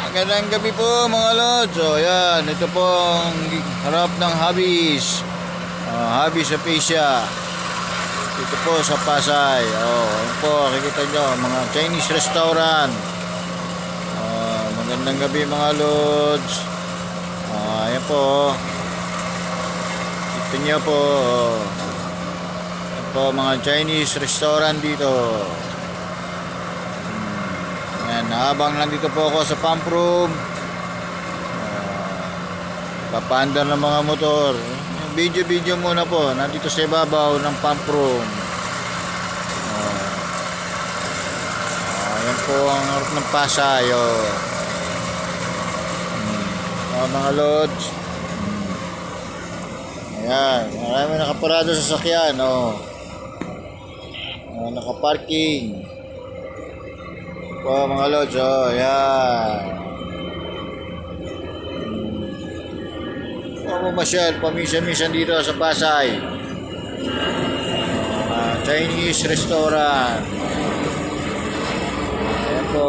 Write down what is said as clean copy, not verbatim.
Magandang gabi po mga lods. So ayan, ito po ang harap ng Hobbies. Hobbies of Asia. Ito po sa Pasay. Ayan po, makikita nyo, mga Chinese restaurant. Magandang gabi mga lods. Ayan po. Ito nyo po. Ayan po, mga Chinese restaurant dito. Ayan, habang nandito po ako sa pump room, papaandar ng mga motor. Video muna po, nandito sa ibabaw ng pump room. Ayan po ang harap ng Pasay. Mga lods. Ayan, marami nakaparado sa sasakyan. Nakaparking po mga lods. Ayan. Mamasyal, paminsan-minsan dito sa Pasay. Chinese restaurant. Ayan po.